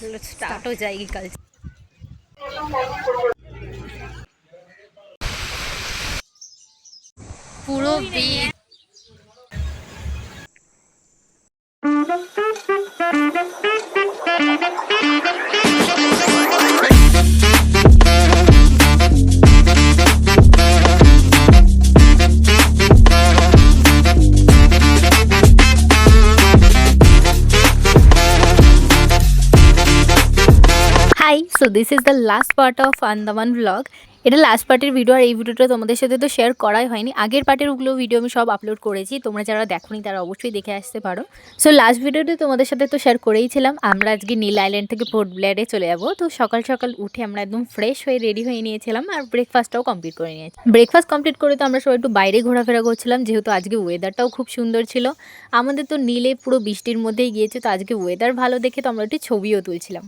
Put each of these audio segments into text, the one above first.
चलो स्टार्ट हो जाएगी कल से। पूरा बीच hi. So this is the last part of Andaman blog. এটা লাস্ট পার্টের ভিডিও, আর এই ভিডিওটা তোমাদের সাথে তো শেয়ার করাই হয়নি। আগের পার্টের ওগুলো ভিডিও আমি সব আপলোড করেছি, তোমরা যারা দেখোনি তারা অবশ্যই দেখে আসতে পারো। সো লাস্ট ভিডিওতে তোমাদের সাথে তো শেয়ার করেইছিলাম আমরা আজকে নীল আইল্যান্ড থেকে পোর্ট ব্লেয়ারে চলে যাবো। তো সকাল সকাল উঠে আমরা একদম ফ্রেশ হয়ে রেডি হয়ে নিয়েছিলাম, আর ব্রেকফাস্টটাও কমপ্লিট করে নিয়েছি। ব্রেকফাস্ট কমপ্লিট করে তো আমরা সবাই একটু বাইরে ঘোরাফেরা করছিলাম, যেহেতু আজকে ওয়েদারটাও খুব সুন্দর ছিল। আমাদের তো নীলে পুরো বৃষ্টির মধ্যেই গিয়েছে, তো আজকে ওয়েদার ভালো দেখে তো আমরা একটু ছবিও তুলছিলাম।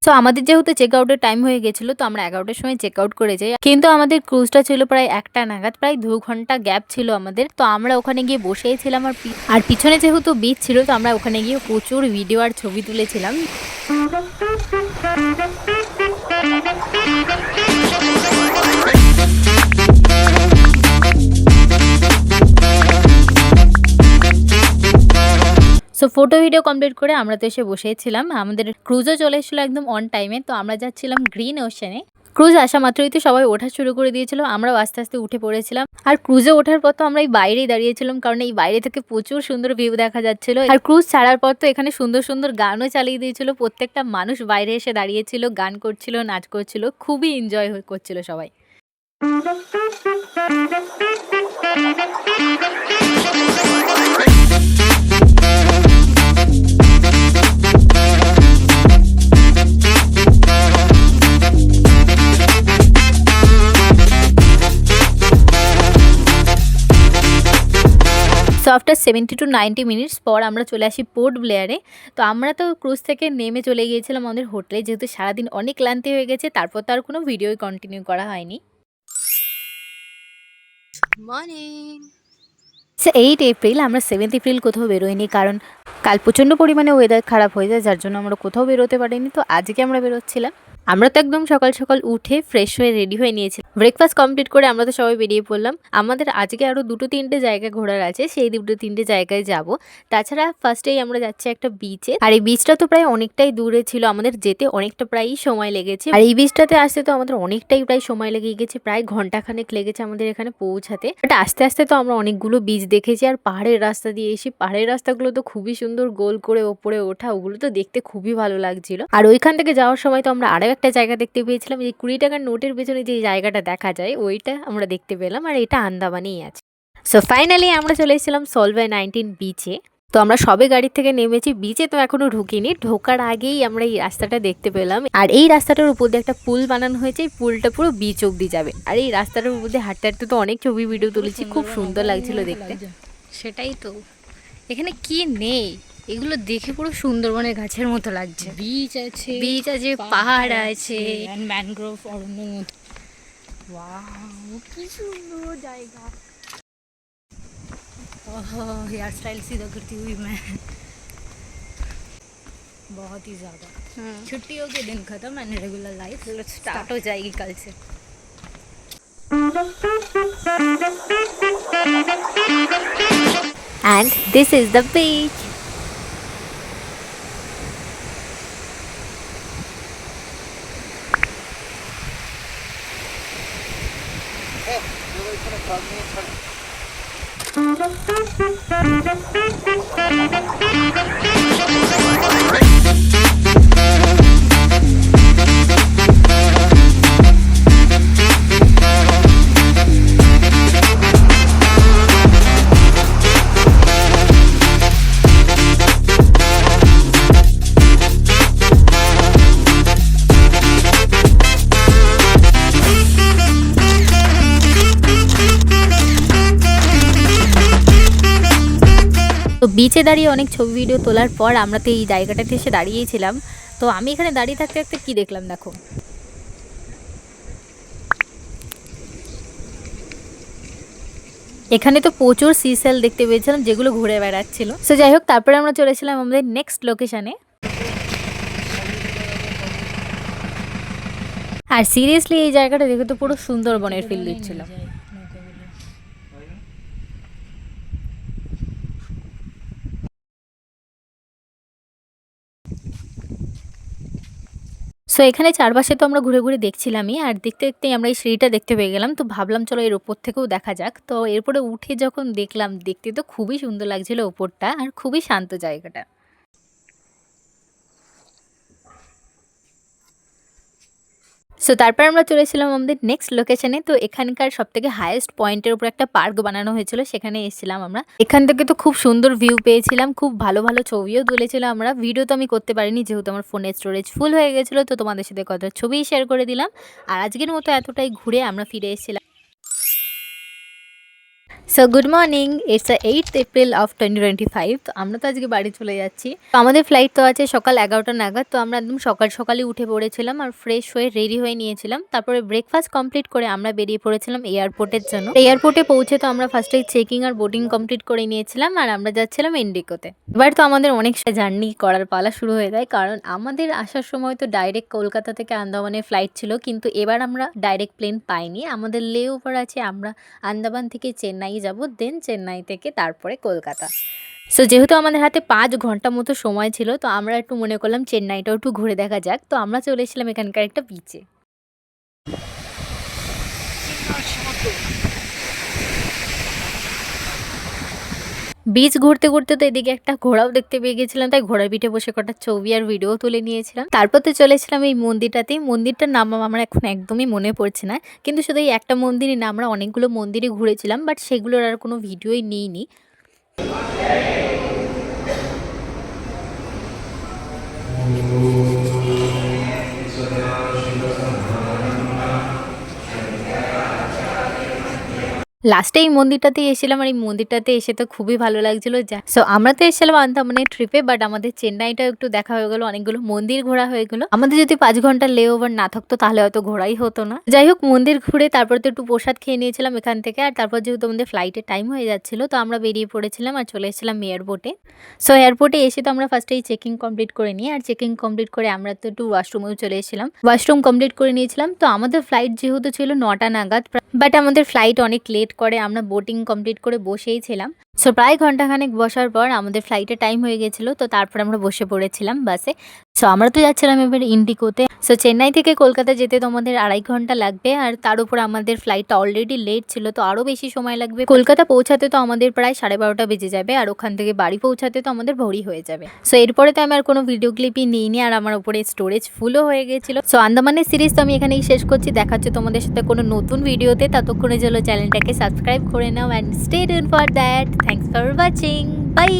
সো আমাদের যেহেতু চেক আউটের টাইম হয়ে গেছিলো, তো আমরা 11টার সময় চেক আউট করে যাই। কিন্তু আমাদের ক্রুজটা ছিল প্রায় 1টা নাগাদ, প্রায় 2 ঘন্টা গ্যাপ ছিল আমাদের। তো আমরা ওখানে গিয়ে বসেছিলাম, আর পিছনে যেহেতু বিচ ছিল, তো আমরা ওখানে গিয়ে প্রচুর ভিডিও আর ছবি তুলেছিলাম। সো ফটো ভিডিও কমপ্লিট করে আমরা তো এসে বসেছিলাম। আমাদের ক্রুজও চলে এসেছিলো একদম অন টাইমে। তো আমরা যাচ্ছিলাম গ্রিন ওশানে। ক্রুজ আসা মাত্রই তো সবাই ওঠা শুরু করে দিয়েছিল, আমরাও আস্তে আস্তে উঠে পড়েছিলাম। আর ক্রুজে ওঠার পর তো আমরা এই বাইরেই দাঁড়িয়েছিলাম, কারণ এই বাইরে থেকে প্রচুর সুন্দর ভিউ দেখা যাচ্ছিল। আর ক্রুজ ছাড়ার পর তো এখানে সুন্দর সুন্দর গানও চালিয়ে দিয়েছিল। প্রত্যেকটা মানুষ বাইরে এসে দাঁড়িয়েছিল, গান করছিল, নাচ করছিল, খুবই এনজয় করছিল সবাই। সো আফটার 70 to 90 মিনিটস পর আমরা চলে আসি পোর্ট ব্লেয়ারে। তো আমরা তো ক্রুজ থেকে নেমে চলে গিয়েছিলাম আমাদের হোটেলে, যেহেতু সারাদিন অনেক ক্লান্তি হয়ে গেছে। তারপর তো আর কোনো ভিডিওই কন্টিনিউ করা হয়নি। মর্নিং। 8 এপ্রিল। আমরা 7 এপ্রিল কোথাও বেরোইনি, কারণ কাল প্রচণ্ড পরিমাণে ওয়েদার খারাপ হয়ে যায়, যার জন্য আমরা কোথাও বেরোতে পারিনি। তো আজকে আমরা বেরোচ্ছিলাম। আমরা তো একদম সকাল সকাল উঠে ফ্রেশ হয়ে রেডি হয়ে নিয়েছি। ব্রেকফাস্ট কমপ্লিট করে আমরা তো সবাই বেরিয়ে পড়লাম। আমাদের আজকে আরও 2-3টে জায়গা ঘোরার আছে, সেই 2-3টে জায়গায় যাব। তাছাড়া ফার্স্টেই আমরা যাচ্ছি একটা বিচে, আর এই বিচটা তো প্রায় অনেকটাই দূরে ছিল, আমাদের যেতে অনেকটা প্রায়ই সময় লেগেছে। আর এই বিচটাতে আসতে তো আমাদের অনেকটাই প্রায় সময় লেগে গেছে, প্রায় ঘন্টাখানেক লেগেছে আমাদের এখানে পৌঁছাতে। বাট আস্তে আস্তে তো আমরা অনেকগুলো বিচ দেখেছি, আর পাহাড়ের রাস্তা দিয়ে এসে পাহাড়ের রাস্তাগুলো তো খুবই সুন্দর, গোল করে ওপরে ওঠা, ওগুলো তো দেখতে খুবই ভালো লাগছিল। আর ওইখান থেকে যাওয়ার সময় তো আমরা আরও একটা জায়গা দেখতে পেয়েছিলাম, যে 20 টাকার নোটের পেছনে যে জায়গাটা দেখা যায় ওইটা আমরা দেখতে পেলাম, আর এটা আন্দামানেই আছে। সো ফাইনালি আমরা চলে এসেছিলাম সলভে 19 বিচে। তো আমরা সবে গাড়ির থেকে নেমেছি, বিচে তো এখনো ঢুকিনি। ঢোকার আগেই আমরা এই রাস্তাটা দেখতে পেলাম, আর এই রাস্তাটার উপর দিয়ে একটা পুল বানানো হয়েছে। এই পুলটা পুরো বিচ অব্দি যাবে, আর এই রাস্তাটার উপর দিয়ে হাঁটতে হাঁটতে তো অনেক ছবি ভিডিও তুলেছি, খুব সুন্দর লাগছিল দেখতে। সেটাই তো, এখানে কি নেই, এগুলো দেখে পুরো সুন্দরবনের গাছের মতো লাগছে। बीच আছে, বিচ আছে, পাহাড় আছে, এন্ড ম্যানগ্রোভ অরণ্যের মতো। ওয়াও, কি সুন্দর জায়গা। ओह, हेयर स्टाइल सीधा करती हुई मैं बहुत ही ज़्यादा। छुट्टियों के दिन खत्म एंड रेगुलर लाइफ स्टार्ट हो जाएगी कल से। And this is the beach. তো বিচে দাঁড়িয়ে অনেক ছবি ভিডিও তোলার পর আমরা তো এই জায়গাটাতে এসে দাঁড়িয়েছিলাম। তো আমি এখানে দাঁড়িয়ে থাকতে থাকতে কী দেখলাম দেখো, এখানে তো প্রচুর সিসেল দেখতে পেয়েছিলাম যেগুলো ঘুরে বেড়াচ্ছিল। সো যাই হোক, তারপরে আমরা চলেছিলাম আমাদের নেক্সট লোকেশানে। আর সিরিয়াসলি এই জায়গাটা দেখে তো পুরো সুন্দরবনের ফিল দিচ্ছিল। সো এখানে চারপাশে তো আমরা ঘুরে ঘুরে দেখছিলামই, আর দেখতে দেখতেই আমরা এই সিঁড়িটা দেখতে পেয়ে গেলাম। তো ভাবলাম চলো এর ওপর থেকেও দেখা যাক। তো এরপরে উঠে যখন দেখলাম, দেখতে তো খুবই সুন্দর লাগছিল ওপরটা, আর খুবই শান্ত জায়গাটা। সো তারপর আমরা চলেছিলাম আমাদের নেক্সট লোকেশনে। তো এখানকার সবথেকে হাইয়েস্ট পয়েন্টের উপর একটা পার্ক বানানো হয়েছিল, সেখানে এসেছিলাম আমরা। এখান থেকে তো খুব সুন্দর ভিউ পেয়েছিলাম, খুব ভালো ভালো ছবিও তুলেছিল আমরা। ভিডিও তো আমি করতে পারিনি যেহেতু আমার ফোনের স্টোরেজ ফুল হয়ে গেছিলো, তো তোমাদের সাথে কত ছবি শেয়ার করে দিলাম। আর আজকের মতো এতটাই, ঘুরে আমরা ফিরে এসেছিলাম। So good morning, it's 8th April of 2025। তো আমরা তো আজকে বাড়ি চলে যাচ্ছি। তো আমাদের ফ্লাইট তো আছে সকাল 11টা নাগাদ। তো আমরা একদম সকাল সকালই উঠে পড়েছিলাম আর ফ্রেশ হয়ে রেডি হয়ে নিয়েছিলাম। তারপরে ব্রেকফাস্ট কমপ্লিট করে আমরা বেরিয়ে পড়েছিলাম এয়ারপোর্টের জন্য। এয়ারপোর্টে পৌঁছে তো আমরা ফার্স্টে চেকিং আর বোর্ডিং কমপ্লিট করে নিয়েছিলাম, আর আমরা যাচ্ছিলাম ইন্ডিগোতে। এবার তো আমাদের অনেক জার্নি করার পালা শুরু হয়ে যায়, কারণ আমাদের আসার সময় তো ডাইরেক্ট কলকাতা থেকে আন্দামানের ফ্লাইট ছিল, কিন্তু এবার আমরা ডাইরেক্ট প্লেন পাইনি। আমাদের লে ওভার আছে, আমরা আন্দামান থেকে চেন্নাই যাব, দেন চেন্নাই থেকে তারপরে কলকাতা। সো যেহেতু আমাদের হাতে 5 ঘন্টা মতো সময় ছিল, তো আমরা একটু মনে করলাম চেন্নাইটাও একটু ঘুরে দেখা যাক। তো আমরা চলে এসেছিলাম এখানকার একটা বিচে। বিচ ঘুরতে ঘুরতে তো এদিকে একটা ঘোড়াও দেখতে পেয়ে গেছিলাম, তাই ঘোড়ার পিঠে বসে কটা ছবি আর ভিডিও তুলে নিয়েছিলাম। তারপর তো চলেছিলাম এই মন্দিরটাতেই। মন্দিরটার নাম আমার এখন একদমই মনে পড়ছে না, কিন্তু শুধু এই একটা মন্দিরই না, আমরা অনেকগুলো মন্দিরে ঘুরেছিলাম, বাট সেগুলোর আর কোনো ভিডিওই নিইনি। লাস্টে এই মন্দিরটাতে এসেছিলাম, আর এই মন্দিরটাতে এসে তো খুবই ভালো লাগছিল। সো আমরা তো এসেছিলাম আন্দামানের ট্রিপে, বাট আমাদের চেন্নাইটাও একটু দেখা হয়ে গেলো, অনেকগুলো মন্দির ঘোরা হয়ে গেলো। আমাদের যদি 5 ঘন্টার লে ওভার না থাকতো তাহলে হয়তো ঘোরাই হতো না। যাই হোক, মন্দির ঘুরে তারপর তো একটু প্রসাদ খেয়ে নিয়েছিলাম এখান থেকে। আর তারপর যেহেতু আমাদের ফ্লাইটের টাইম হয়ে যাচ্ছিল, তো আমরা বেরিয়ে পড়েছিলাম আর চলে এসেছিলাম এয়ারপোর্টে। সো এয়ারপোর্টে এসে তো আমরা ফার্স্টেই চেকিং কমপ্লিট করে নিই, আর চেকিং কমপ্লিট করে আমরা তো একটু ওয়াশরুমেও চলে এসেছিলাম, ওয়াশরুম কমপ্লিট করে নিয়েছিলাম। তো আমাদের ফ্লাইট যেহেতু ছিল 9টা নাগাদ, বাট আমাদের ফ্লাইট অনেক লেট করে, আমরা বোটিং কমপ্লিট করে বসেই ছিলাম। সো প্রায় ঘন্টাখানেক বসার পর আমাদের ফ্লাইটের টাইম হয়ে গেছিলো, তো তারপর আমরা বসে পড়েছিলাম বাসে। সো আমরা তো যাচ্ছিলাম এবার ইন্ডিগোতে। সো চেন্নাই থেকে কলকাতা যেতে তো আমাদের 2.5 ঘন্টা লাগবে, আর তার উপর আমাদের ফ্লাইটটা অলরেডি লেট ছিল, তো আরও বেশি সময় লাগবে। কলকাতা পৌঁছাতে তো আমাদের প্রায় 12:30 বেজে যাবে, আর ওখান থেকে বাড়ি পৌঁছাতে তো আমাদের ভোরই হয়ে যাবে। সো এরপরে তো আমি আর কোনো ভিডিও ক্লিপই নিইনি, আর আমার উপরে স্টোরেজ ফুলও হয়ে গেছিলো। সো আন্দামানের সিরিজ তো আমি এখানেই শেষ করছি। দেখা হচ্ছে তোমাদের সাথে কোনো নতুন ভিডিওতে, ততক্ষণে চলো চ্যানেলটাকে সাবস্ক্রাইব করে নাও, and stay tune for that. Thanks for watching, by.